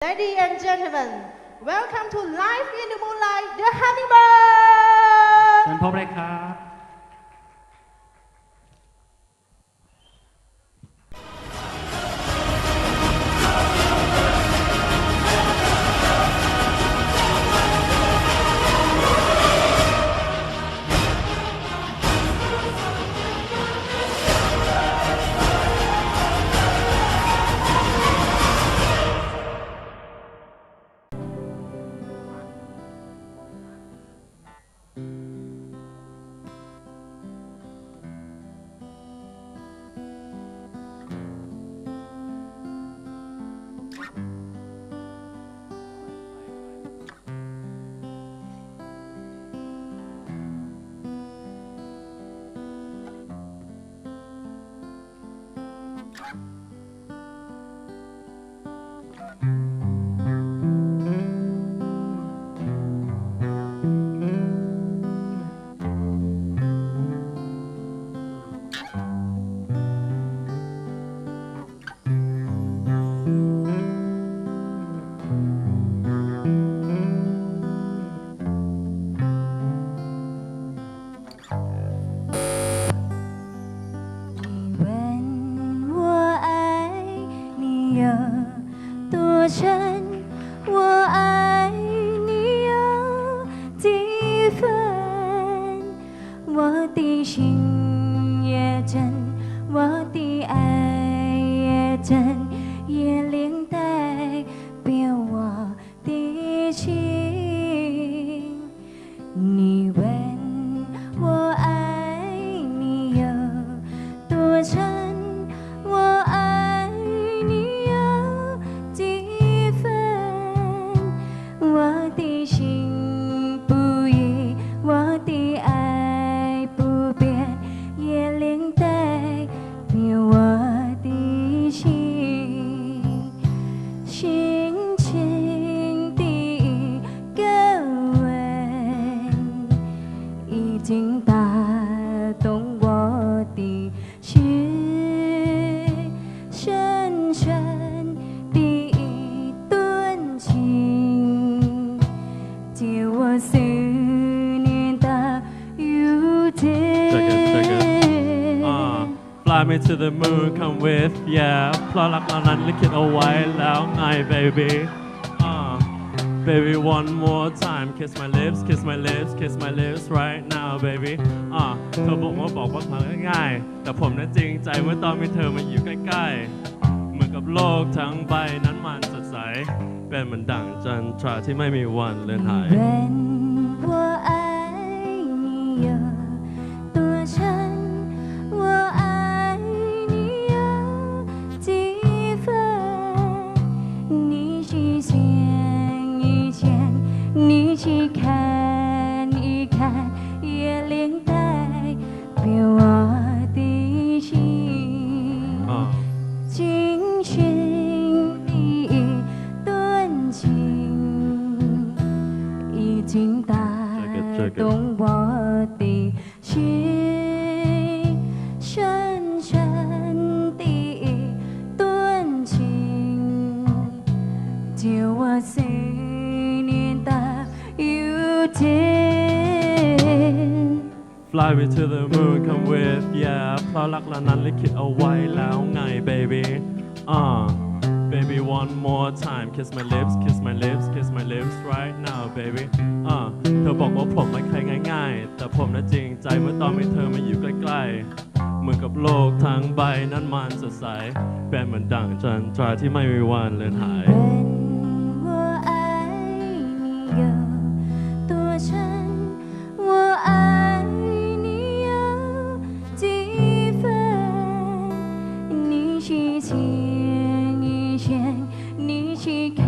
Ladies and gentlemen, welcome to Live in the Moonlight, the Hummingbird. เชิญพบเลยครับ 深，我爱你有几分？我的心也真，我的爱也真，也连带表我的情。你问我爱你有多深？我的心不移，我的爱不变，也连带变我的心。轻轻的一个吻，已经打动我的心，深深的一段情。借我思念的雨天。Fly me to the moon, come with, yeah เพราะรักเรานั้นลิขิตเอาไว้แล้วไง baby baby one more time kiss my lips kiss my lips kiss my lips right now baby เธอบอกว่ามันง่ายๆแต่ผมนั้นจริงใจเมื่อตอนมีเธอมาอยู่ใกล้ๆเหมือนกับโลกทั้งใบนั้นมันสดใสเป็นเหมือนดั่งจันทราที่ไม่มีวันเลือนหาย我爱你有多深？我爱你有几分？你去牵一牵，你去看一看，也连带变我的心。精心的一段情，已经打动我的心，深深的一段情，借我思念的雨天。Fly me to the moon, come with, yeah เพราะรักเรานั้นลิขิตเอาไว้แล้วไง baby baby one more time kiss my lips kiss my lips kiss my lips right now baby เธอบอกว่าผมไม่ใครง่ายๆแต่ผมน่ะจริงใจเมื่อตอนมีเธอมาอยู่ใกล้ๆเหมือนกับโลกทั้งใบนั้นมันสดใสเป็นเหมือนดั่งจันทราที่ไม่มีวันเลือนหาย我爱你有多深？我爱你有几分？你去牵一牵，你去看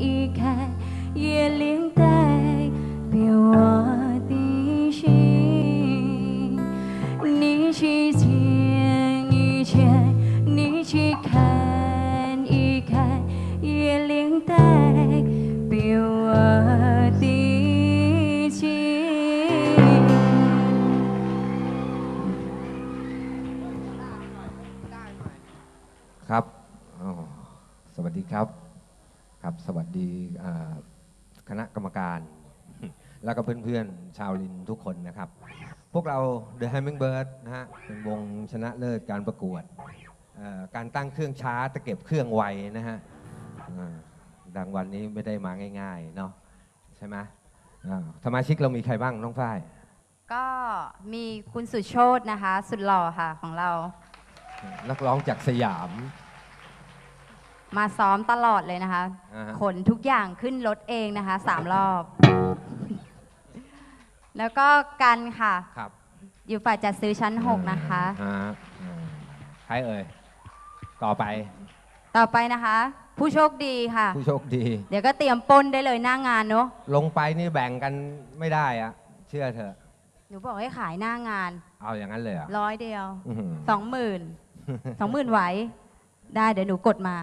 一看，也连带变我的心。你去牵一牵，你去看一看，也连带变我的情。ครับสวัสดีครับ ครับสวัสดีคณะกรรมการ แล้วก็เพื่อนๆชาวลินทุกคนนะครับ พวกเรา The Hummingbird นะฮะเป็นวงชนะเลิศการประกวดการตั้งเครื่องช้าตะเก็บเครื่องไวนะฮะรางวัลนี้ไม่ได้มาง่ายๆเนาะใช่ไหมสมาชิกเรามีใครบ้างน้องฝ้าย ก็มีคุณสุโชตนะคะ สุดหล่อค่ะของเรา นักร้องจากสยาม มาซ้อมตลอดเลยนะคะ ขนทุกอย่างขึ้นรถเองนะคะ3 รอบ แล้วก็กันค่ะ ครับ อยู่ฝ่ายจัดซื้อชั้น 6 นะคะ ใครเอ่ยต่อไป ต่อไปนะคะ ผู้โชคดีค่ะ ผู้โชคดี เดี๋ยวก็เตรียมปล้นได้เลยหน้างานเนาะ ลงไปนี่แบ่งกันไม่ได้อะเชื่อเถอะ หนูบอกให้ขายหน้างาน เอาอย่างนั้นเลยเหรอ 100 เดียว อื้อหือ 20,000 20,000ไหวได้เดี๋ยวหนูกดมา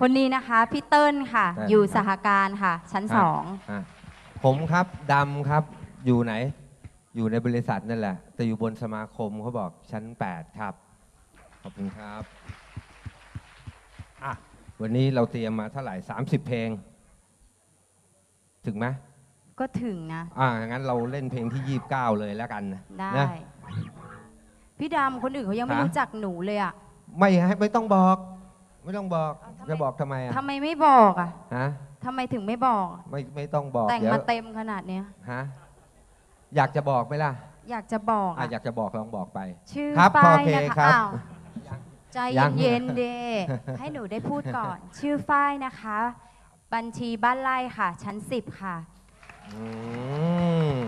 คนนี้นะคะพี่เติ้ลค่ะ อยู่สหการค่ะ ชั้น อ่ะผมครับดำครับอยู่ไหน อยู่ในบริษัทนั่นแหละ แต่อยู่บนสมาคมเขาบอกชั้น 8 ครับ ขอบคุณครับวันนี้เราเตรียมมาเท่าไหร่30 เพลง ถึงไหม 2 ก็ถึงนะ งั้นเราเล่นเพลงที่ 29 เลยแล้วกันนะ ได้ นะ พี่ดำคนอื่นเขายังไม่ ฮะ รู้จักหนูเลยอะ ไม่ต้องบอก ไม่ต้องบอก จะบอกทำไมอ่ะ ทำไมไม่บอกอะ ฮะ ทำไมถึงไม่บอก ไม่ต้องบอก แต่ง เดี๋ยว มาเต็มขนาดเนี้ย ฮะอยากจะบอกไหมล่ะ อยากจะบอกอะ อยากจะบอกลองบอกไป ชื่อ ครับ ฝ้าย โอเค นะคะ ครับ อ้าวใจ ยัง เย็นๆเด ให้หนูได้พูดก่อน ชื่อฝ้ายนะคะ บัญชีบ้านไร่ค่ะ ชั้น 10 ค่ะ อืม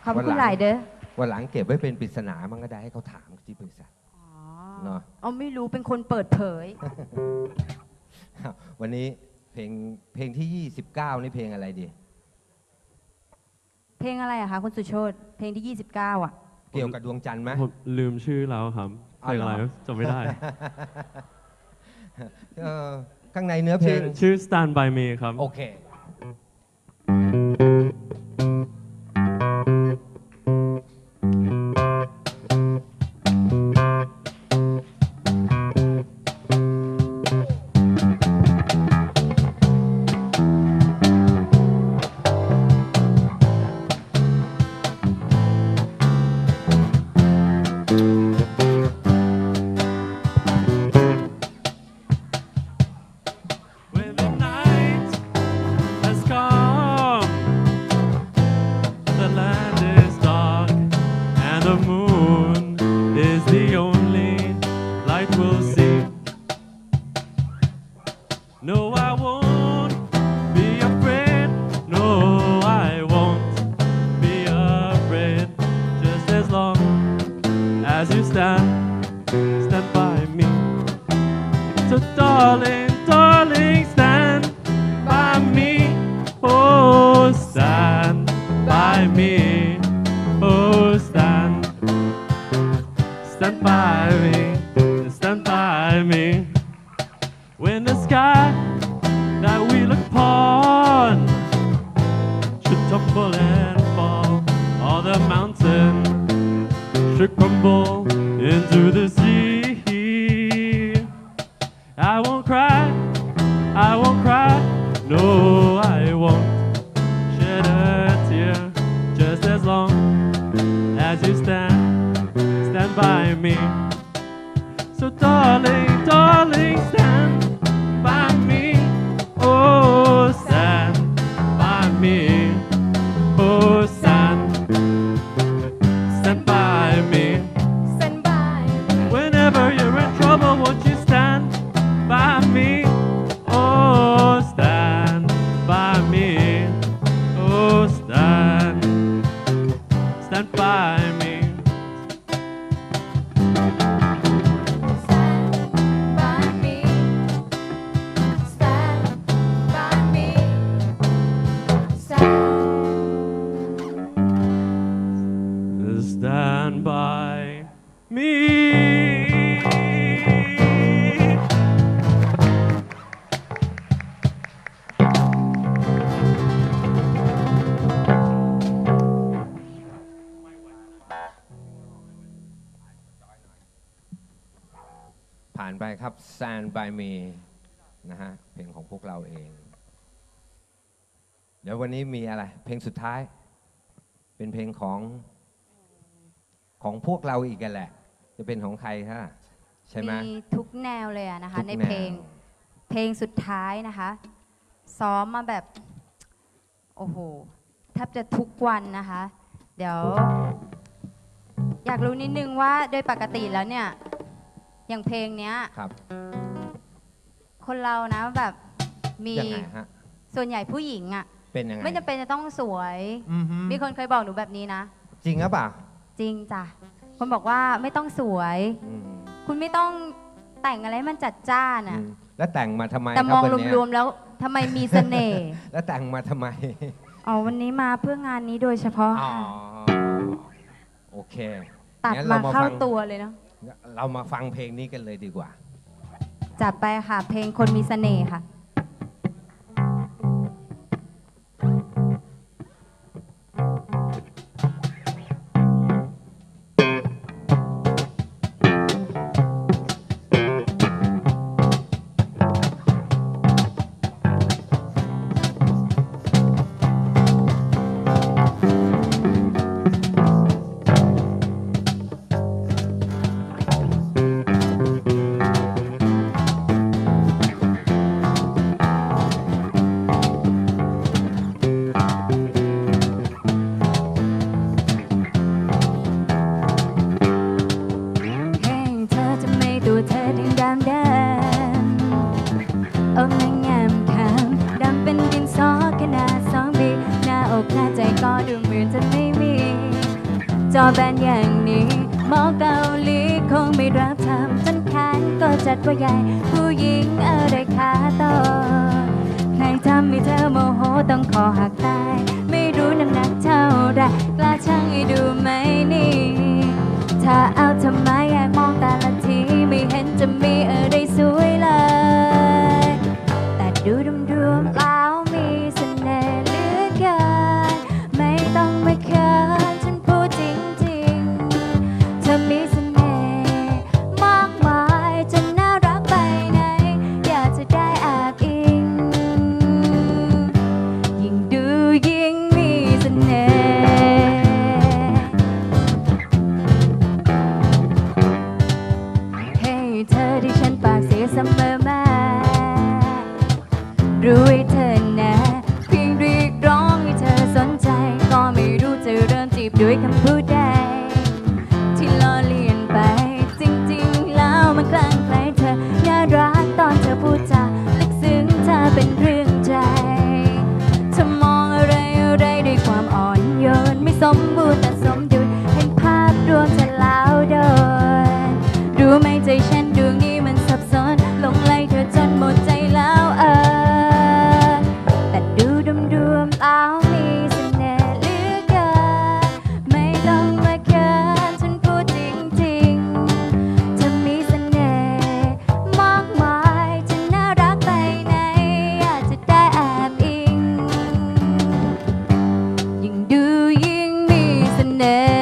ขอบ วันหลั คุณ ง หลายเด้อ วันหลังเก็บไว้เป็นปริศนามันก็ได้ให้เขาถามที่บริษัท อ๋อ เนอะ เอาไม่รู้เป็นคนเปิดเผย วันนี้เพลงที่ 29 นี่เพลงอะไรดี เพลงอะไรอะคะคุณสุโชตเพลงที่ 29อะ เกี่ยวกับดวงจันทร์ไหม ผมลืมชื่อแล้วครับเพลงอะไร เหรอ จำไม่ได้ ข้างในเนื้อเพลง ชื่อ Stand by Me ครับ โอเค When the night has come, the land is dark, and the moon is the only light we'll see. No, I won't be afraid. No, I won't be afraid. Just as long as you stand by me. So darling, darling, stand by me. Oh, stand by me. Oh, stand by me. Stand by me. When the sky that we look upon should tumble and fall, all the mountain should crumble into the sea. I won't cry, no, I won't shed a tear, just as long as you stand by me. So darling, darling, stand by me, oh, stand by me, oh, stand by me. Stand by me. Whenever you're in trouble, won't you stand by me? Oh, stand by me. Oh, stand by me. Stand by me. Stand by me. Stand by me. ผ่านไปครับ Stand by me นะฮะเพลงของพวกเราเอง เดี๋ยววันนี้มีอะไรเพลงสุดท้ายเป็นเพลงของพวกเราอีกกันแหละจะเป็นของใครฮะใช่ไหมมีทุกแนวเลยนะคะในทุกแนว เพลงสุดท้ายนะคะซ้อมมาแบบโอ้โหแทบจะทุกวันนะคะ เดี๋ยวอยากรู้นิดนึงว่าโดยปกติแล้วเนี่ยอย่างเพลงเนี้ย ครับ คนเรานะแบบมี ยังไงฮะ ส่วนใหญ่ผู้หญิงอ่ะ เป็นยังไง ไม่จำเป็นจะต้องสวย อือฮึ มีคนเคยบอกหนูแบบนี้นะ จริงหรือเปล่า จริงจ้ะคนบอกว่าไม่ต้องสวย อืม คุณไม่ต้องแต่งอะไรให้มันจัดจ้าน อื อ่ะ มแล้วแต่งมาทำไม แต่ ค ม รับ อง วันเนี้ย รวมๆแล้วทำไมมีเสน่ห์ แล้วแต่งมาทำไม อ๋อวันนี้มาเพื่องานนี้โดยเฉพาะ อ๋อ ค่ะ โอเค ตัด งั้น มา เรา เข้า ฟัง ตัวเลยเนาะ เรามาฟังเพลงนี้กันเลยดีกว่า จัดไปค่ะ เพลงคนมีเสน่ห์ค่ะ เพลงเธอจะไม่ตัวเธอดึงดำแดงโอ้แม่งามคำดำเป็นดินสอขนาด2 ปีหน้าอกหน้าใจก็ดูเหมือนจะไม่มี จอแบนอย่างนี้หมอเกาหลีคงไม่รับทำจนแขนก็จัดว่าใหญ่ผู้หญิงอะไรขาโตใครทำให้เธอโมโหต้องคอหักตาย ไม่รู้น้ำหนักเท่าไรกล้าช่างให้ดูไหมนี่ ถ้าเอาทำไมอยากมองแต่ละทีไม่เห็นจะมีอะไรสวยเลย แต่ดูรวมๆแล้วมีเสน่ห์เหลือเกินไม่ต้องมาเขินฉันพูดจริงๆเธอมีเสน่ห์มากมายจนน่ารักไปไหนอยากจะได้แอบอิงยิ่งดูยิ่งมีเสน่ห์ให้เธอที่ฉันปากเสียเสมอมารู้ให้เธอนะเพียงเรียกร้องให้เธอสนใจก็ไม่รู้จะเริ่มจีบด้วยคำพูดใดที่ล้อเลียนไปจริงๆแล้วมันคลั่งไคล้เธอน่ารักตอนเธอพูดจาลึกซึ้งเธอเป็นเรื่องใจเธอมองอะไรด้วยความอ่อนโยนไม่สมบูรณ์แต่สมดุลเห็นภาพรวมเธอแล้วโดนรู้ไหมใจฉันดวงนี้มันสับสนหลงไหลเธอจนหมดใจแล้วแต่ดูรวมๆแล้วมีเสน่ห์เหลือเกินไม่ต้องมาเขินฉันพูดจริงๆเธอมีเสน่ห์มากมายจะน่ารักไปไหนอยากจะได้แอบอิงยิ่งดูยิ่งมีเสน่ห์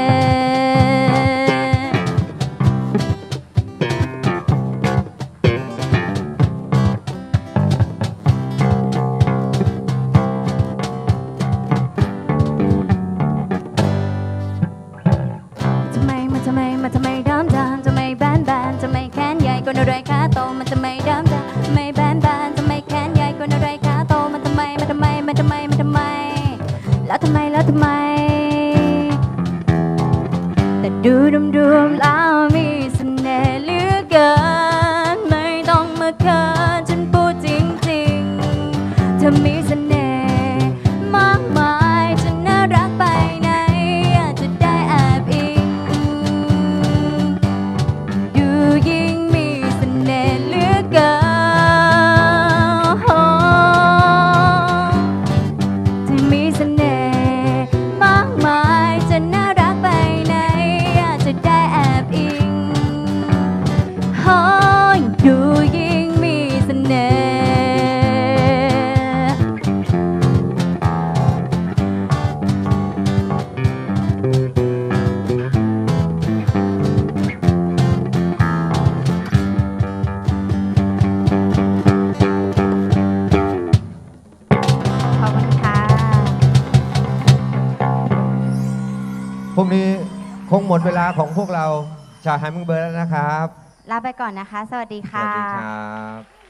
ทำไมดำทำไมแบนทำไมแขนใหญ่กว่าอะไรขาโตมันทำไมดำทำไมแบนทำไมแขนใหญ่กว่าอะไรขาโตมันทำไมแล้วทำไมแต่ดูรวมๆแล้วมีเสน่ห์เหลือเกินไม่ต้องมาเขินฉันพูดจริงๆเธอมีเสน่ห์มากมายจนน่ารักไปไหนอยากจะได้แอบอิงดูยิ่งมีเสน่ห์เหลือเกินเธอมีเสน่ห์มากมายจะน่ารักไปไหนอยากจะได้แอบอิงดูยิ่งมีเสน่ห์ พรุ่งนี้คงหมดเวลาของพวกเราชาว Hummingbird แล้วนะครับ ลาไปก่อนนะคะ สวัสดี ส ค่ะ วัสดีครับ